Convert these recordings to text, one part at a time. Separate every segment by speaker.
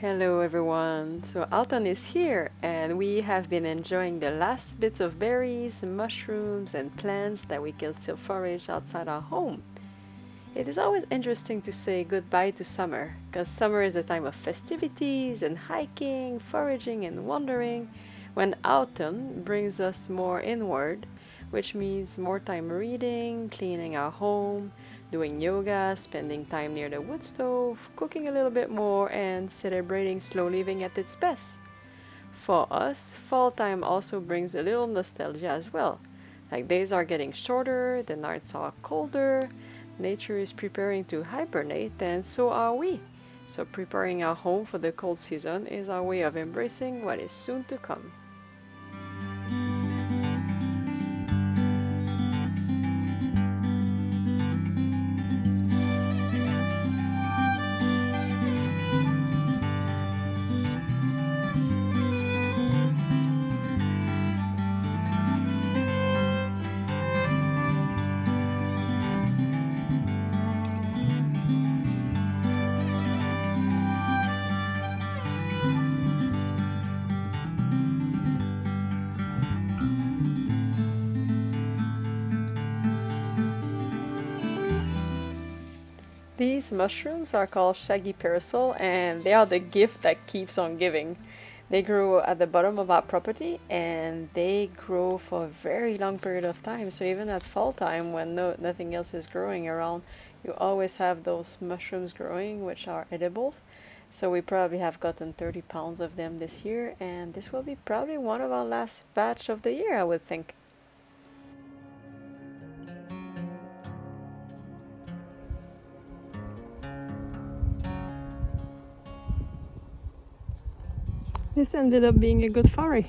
Speaker 1: Hello everyone! So autumn is here and we have been enjoying the last bits of berries, mushrooms and plants that we can still forage outside our home. It is always interesting to say goodbye to summer, because summer is a time of festivities and hiking, foraging and wandering, when autumn brings us more inward, which means more time reading, cleaning our home, doing yoga, spending time near the wood stove, cooking a little bit more, and celebrating slow living at its best. For us, fall time also brings a little nostalgia as well. Like days are getting shorter, the nights are colder, nature is preparing to hibernate, and so are we. So, preparing our home for the cold season is our way of embracing what is soon to come. These mushrooms are called shaggy parasol and they are the gift that keeps on giving. They grow at the bottom of our property and they grow for a very long period of time. So even at fall time when nothing else is growing around, you always have those mushrooms growing which are edibles. So we probably have gotten 30 pounds of them this year and this will be probably one of our last batch of the year, I would think. This ended up being a good foray.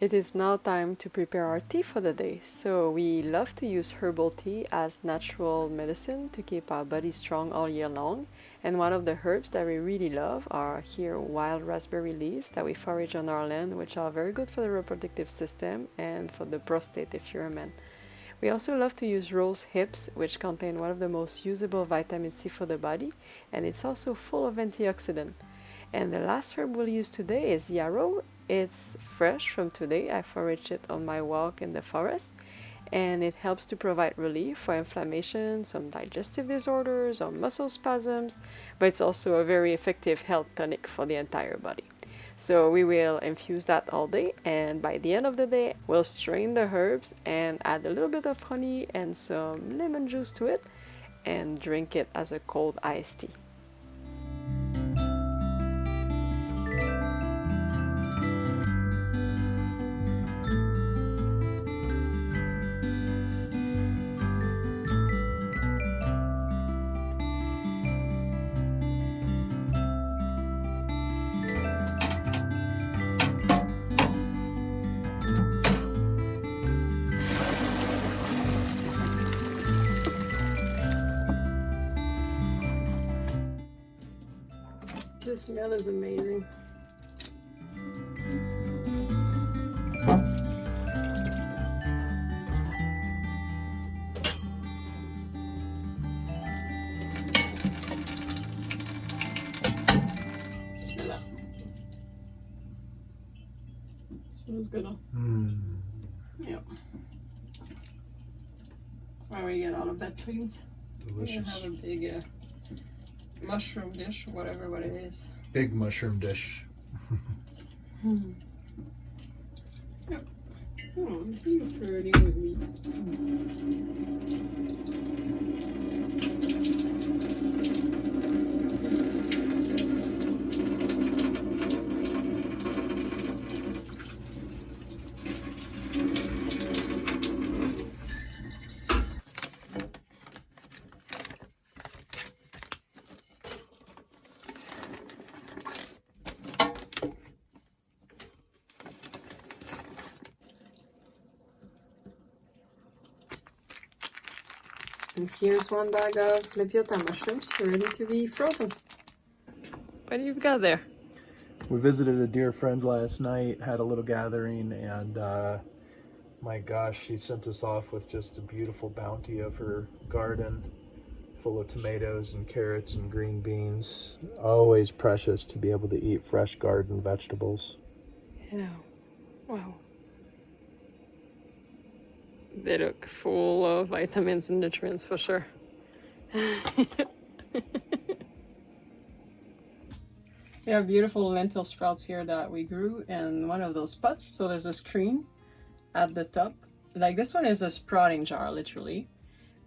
Speaker 1: It is now time to prepare our tea for the day. So we love to use herbal tea as natural medicine to keep our body strong all year long. And one of the herbs that we really love are here wild raspberry leaves that we forage on our land, which are very good for the reproductive system and for the prostate if you're a man. We also love to use rose hips, which contain one of the most usable vitamin C for the body, and it's also full of antioxidant. And the last herb we'll use today is yarrow. It's fresh from today. I foraged it on my walk in the forest, and it helps to provide relief for inflammation, some digestive disorders, or muscle spasms, but it's also a very effective health tonic for the entire body. So we will infuse that all day, and by the end of the day, we'll strain the herbs and add a little bit of honey and some lemon juice to it, and drink it as a cold iced tea. The smell is amazing. Smells good, huh?
Speaker 2: Mm.
Speaker 1: Yeah. When we get all of that cleans,
Speaker 2: Delicious.
Speaker 1: we're gonna have a big mushroom dish, whatever what it is.
Speaker 2: Big mushroom dish.
Speaker 1: Yep. Oh, you're flirting with me. And here's one bag of lepiota mushrooms ready to be frozen. What do you got there?
Speaker 2: We visited a dear friend last night, had a little gathering, and my gosh, she sent us off with just a beautiful bounty of her garden, full of tomatoes and carrots and green beans. Always precious to be able to eat fresh garden vegetables.
Speaker 1: Yeah. Wow. They look full of vitamins and nutrients for sure. We have beautiful lentil sprouts here that we grew in one of those pots. So there's a screen at the top. Like this one is a sprouting jar, literally.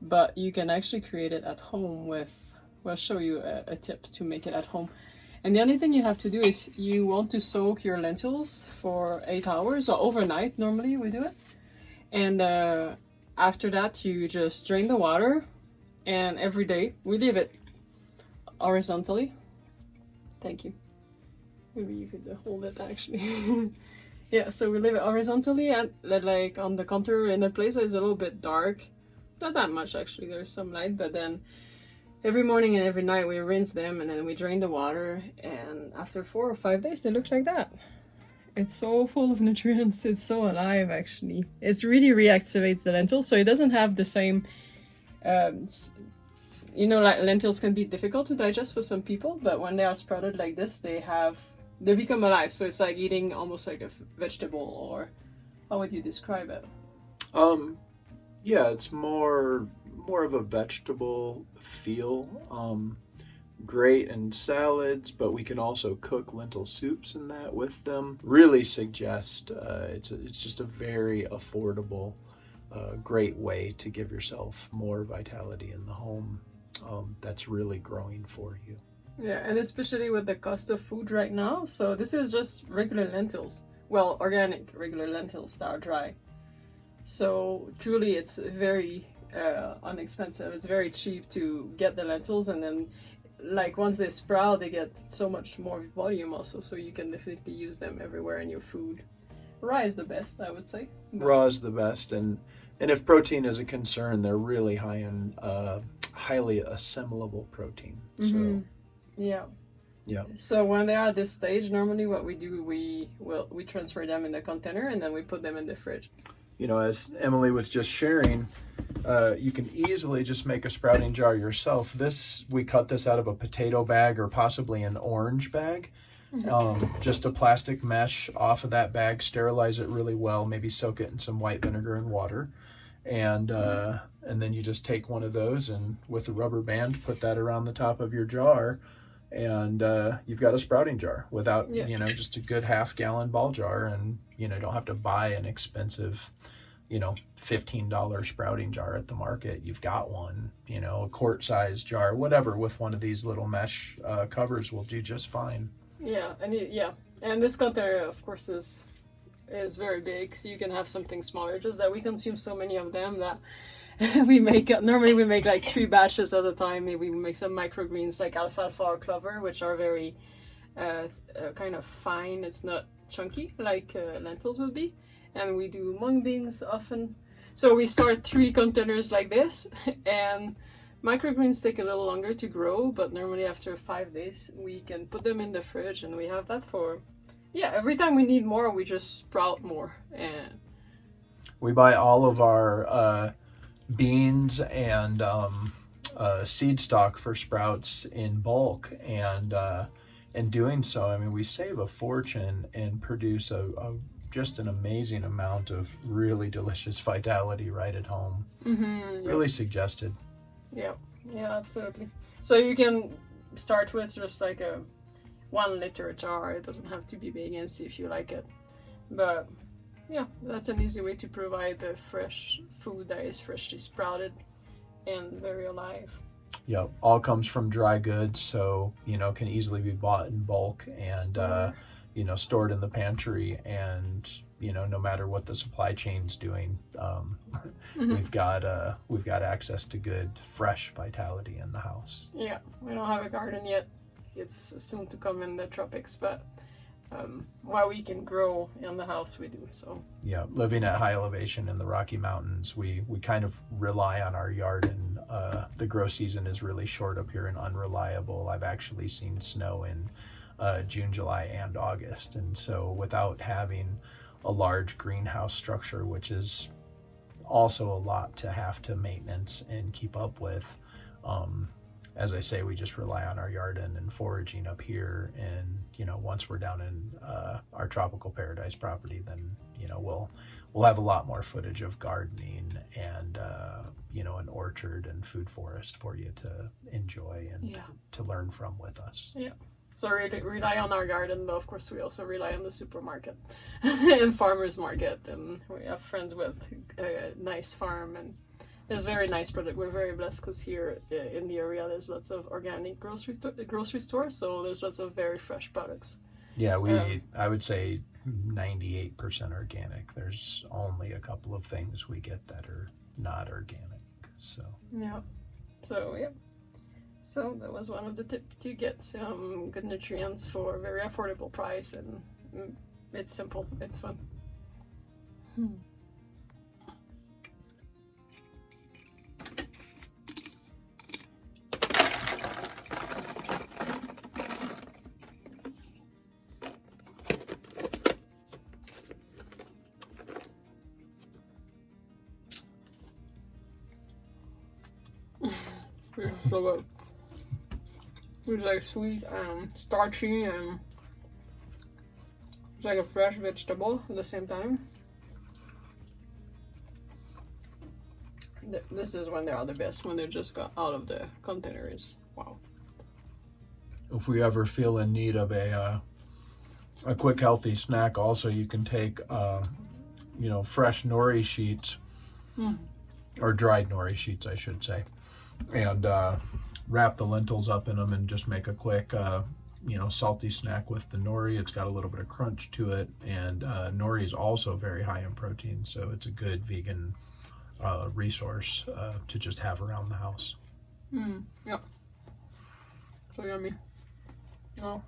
Speaker 1: But you can actually create it at home with, we'll show you a tip to make it at home. And the only thing you have to do is you want to soak your lentils for 8 hours or overnight. Normally we do it. And after that, you just drain the water, and every day we leave it horizontally. Thank you. Maybe you could hold it actually. Yeah, so we leave it horizontally and like on the counter in a place that is a little bit dark. Not that much actually, there's some light, but then every morning and every night we rinse them and then we drain the water, and after 4 or 5 days they look like that. It's so full of nutrients. It's so alive, actually. It really reactivates the lentils, so it doesn't have the same... you know, like lentils can be difficult to digest for some people, but when they are sprouted like this, they become alive. So it's like eating almost like a vegetable, or how would you describe it?
Speaker 2: Yeah, it's more of a vegetable feel. Great in salads, but we can also cook lentil soups in that with them. Really suggest it's just a very affordable, great way to give yourself more vitality in the home. That's really growing for you.
Speaker 1: Yeah, and especially with the cost of food right now. So this is just regular lentils. Well, organic regular lentils that are dry. So truly it's very inexpensive. It's very cheap to get the lentils, and then like once they sprout, they get so much more volume also, so you can definitely use them everywhere in your food. Raw is the best, I would say.
Speaker 2: Raw is the best, and if protein is a concern, they're really high in highly assimilable protein.
Speaker 1: Mm-hmm.
Speaker 2: So
Speaker 1: yeah. So when they are at this stage, normally what we do, we transfer them in the container and then we put them in the fridge.
Speaker 2: You know, as Emily was just sharing, you can easily just make a sprouting jar yourself. We cut this out of a potato bag or possibly an orange bag. Mm-hmm. Just a plastic mesh off of that bag, sterilize it really well, maybe soak it in some white vinegar and water. And then you just take one of those and with a rubber band, put that around the top of your jar, and you've got a sprouting jar without, just a good half-gallon ball jar, and, don't have to buy an expensive, $15 sprouting jar at the market. You've got one, a quart-sized jar, whatever, with one of these little mesh covers will do just fine.
Speaker 1: Yeah, and this container, of course, is very big, so you can have something smaller. Just that we consume so many of them that normally we make like 3 batches at a time. Maybe we make some microgreens like alfalfa or clover, which are very kind of fine. It's not chunky like lentils would be. And we do mung beans often. So we start 3 containers like this, and microgreens take a little longer to grow, but normally after 5 days we can put them in the fridge, and we have that for every time we need more, we just sprout more. And
Speaker 2: we buy all of our beans and seed stock for sprouts in bulk, and in doing so, I mean, we save a fortune and produce a just an amazing amount of really delicious vitality right at home. Really suggested.
Speaker 3: Yeah, absolutely. So you can start with just like a 1 liter jar. It doesn't have to be big, and see if you like it. But yeah, that's an easy way to provide the fresh food that is freshly sprouted and very alive.
Speaker 2: Yep, all comes from dry goods, so can easily be bought in bulk and stored in the pantry, and no matter what the supply chain's doing, we've got access to good fresh vitality in the house.
Speaker 3: Yeah, we don't have a garden yet. It's soon to come in the tropics, but while we can grow in the house, we do. So
Speaker 2: yeah, living at high elevation in the Rocky Mountains, we kind of rely on our yard, and the grow season is really short up here and unreliable. I've actually seen snow in June, July, and August, and so without having a large greenhouse structure, which is also a lot to have to maintenance and keep up with, as I say, we just rely on our yard and foraging up here. And once we're down in our tropical paradise property, then we'll have a lot more footage of gardening and an orchard and food forest for you to enjoy and to learn from with us.
Speaker 3: Yeah. So we rely on our garden, but of course we also rely on the supermarket and farmers market, and we have friends with a nice farm, and there's very nice product. We're very blessed because here in the area there's lots of organic grocery stores, so there's lots of very fresh products.
Speaker 2: Yeah, I would say 98% organic. There's only a couple of things we get that are not organic. So So that was one of the tips, to get some good nutrients for a very affordable price, and it's simple, it's fun. So good. It's like sweet and starchy, and it's like a fresh vegetable at the same time. This is when they are the best, when they just got out of the containers. Wow. If we ever feel in need of a quick healthy snack, also you can take fresh nori sheets, or dried nori sheets I should say, and wrap the lentils up in them and just make a quick salty snack with the nori. It's got a little bit of crunch to it, and nori is also very high in protein, so it's a good vegan resource to just have around the house.
Speaker 3: Yep. So yummy. Oh.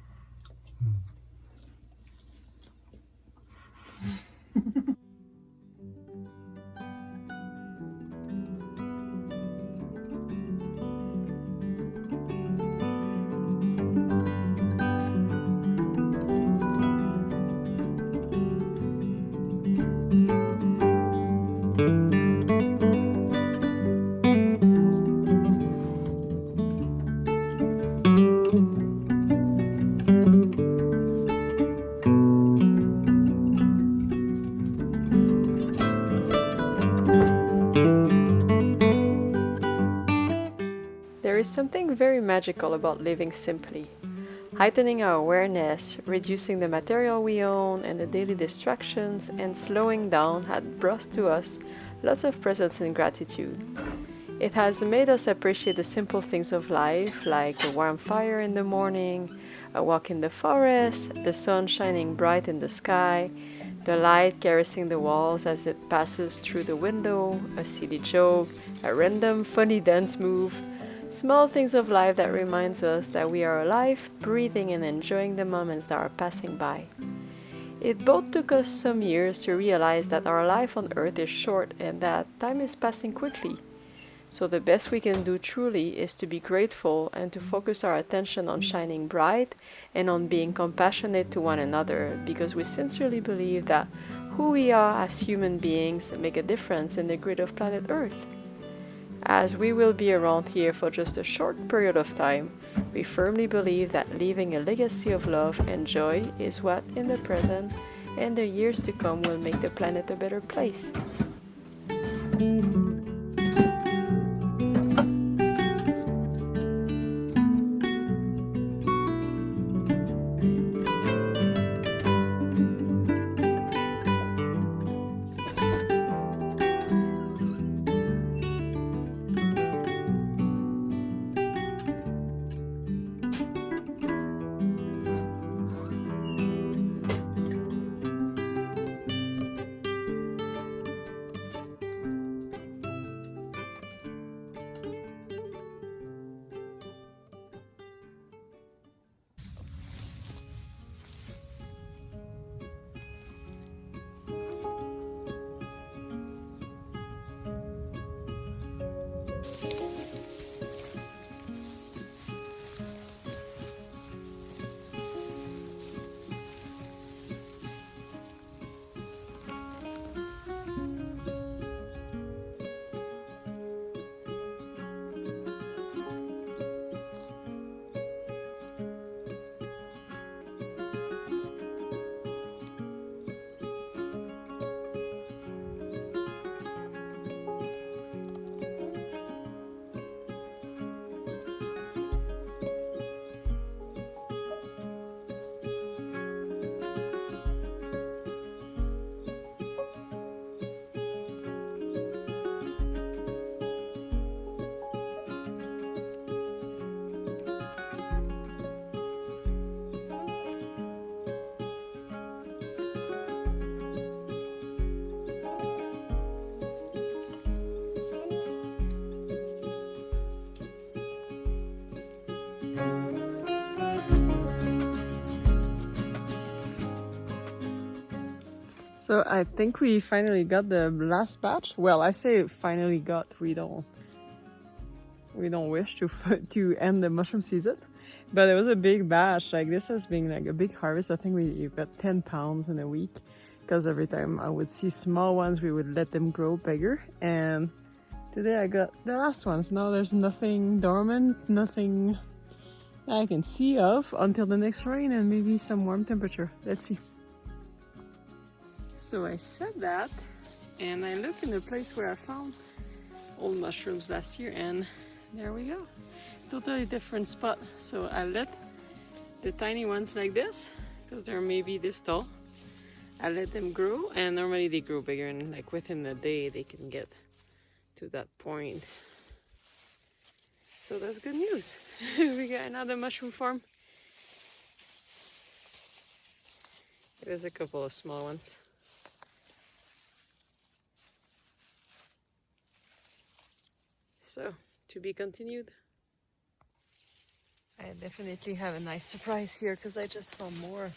Speaker 1: There is something very magical about living simply. Heightening our awareness, reducing the material we own and the daily distractions, and slowing down had brought to us lots of presence and gratitude. It has made us appreciate the simple things of life, like a warm fire in the morning, a walk in the forest, the sun shining bright in the sky, the light caressing the walls as it passes through the window, a silly joke, a random funny dance move. Small things of life that reminds us that we are alive, breathing, and enjoying the moments that are passing by. It both took us some years to realize that our life on earth is short and that time is passing quickly. So the best we can do truly is to be grateful and to focus our attention on shining bright and on being compassionate to one another, because we sincerely believe that who we are as human beings make a difference in the grid of planet Earth. As we will be around here for just a short period of time, we firmly believe that leaving a legacy of love and joy is what, in the present and the years to come will make the planet a better place. So I think we finally got the last batch. Well, I say finally got. We don't wish to end the mushroom season, but it was a big batch. Like this has been like a big harvest. I think we got 10 pounds in a week, because every time I would see small ones, we would let them grow bigger. And today I got the last ones. Now there's nothing dormant, nothing I can see of until the next rain and maybe some warm temperature. Let's see. So I said that, and I looked in the place where I found old mushrooms last year, and there we go. Totally different spot. So I let the tiny ones like this, because they're maybe this tall, I let them grow, and normally they grow bigger, and like within a day they can get to that point. So that's good news. We got another mushroom farm. There's a couple of small ones. So, to be continued. I definitely have a nice surprise here, because I just found more.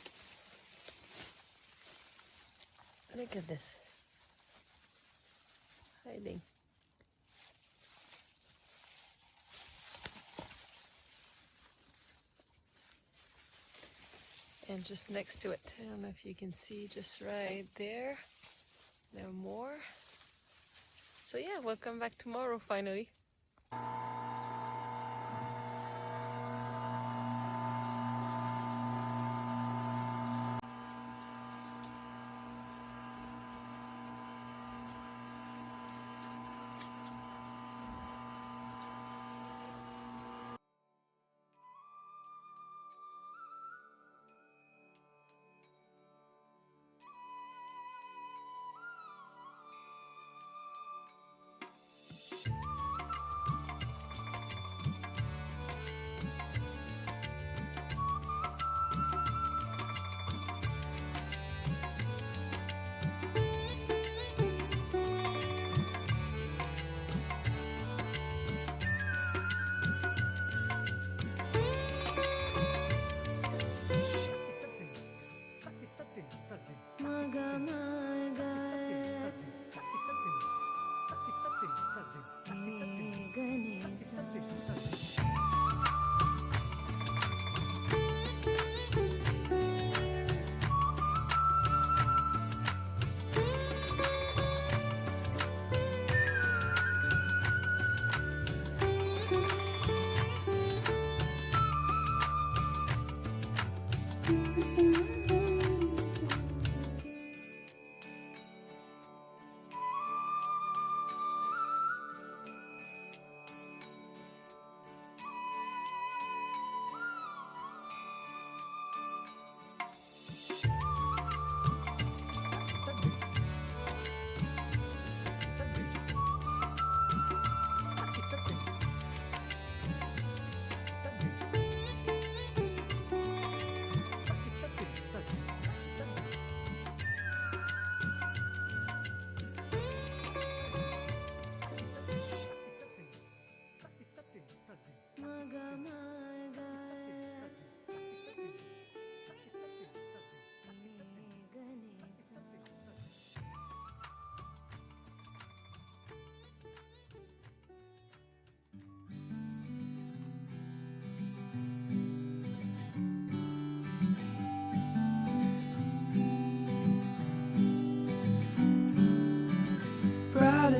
Speaker 1: Look at this. Hiding. And just next to it, I don't know if you can see, just right there, there are more. So yeah, we'll come back tomorrow finally.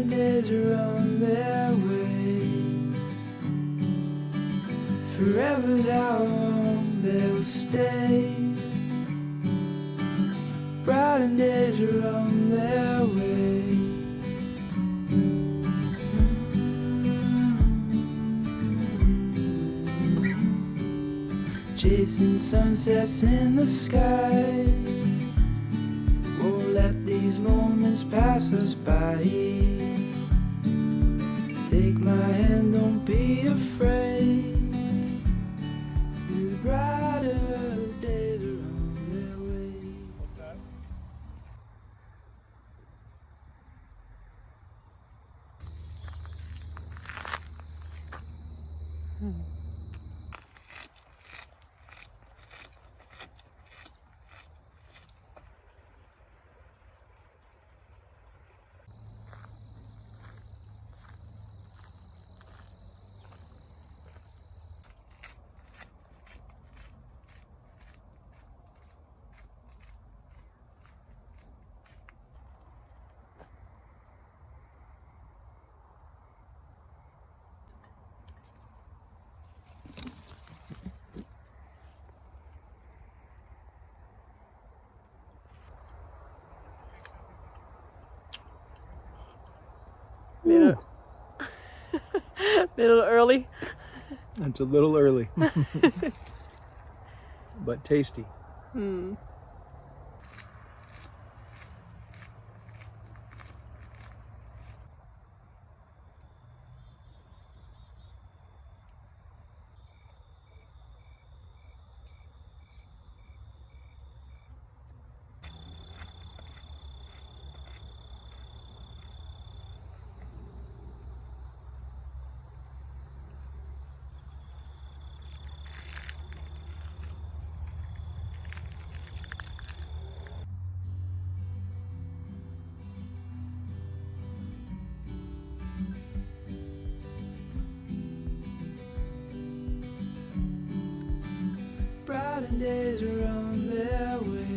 Speaker 4: Brighter days are on their way. Forever's how long they'll stay. Brighter days are on their way. Chasing sunsets in the sky. Won't let these moments pass us by. Take my hand, don't be afraid. The brighter days are on their way.
Speaker 3: Little, little early.
Speaker 2: It's a little early, but tasty.
Speaker 4: Brighter days are on their way.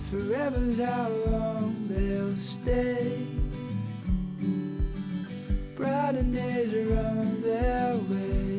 Speaker 4: Forever's how long they'll stay. Brighter days are on their way.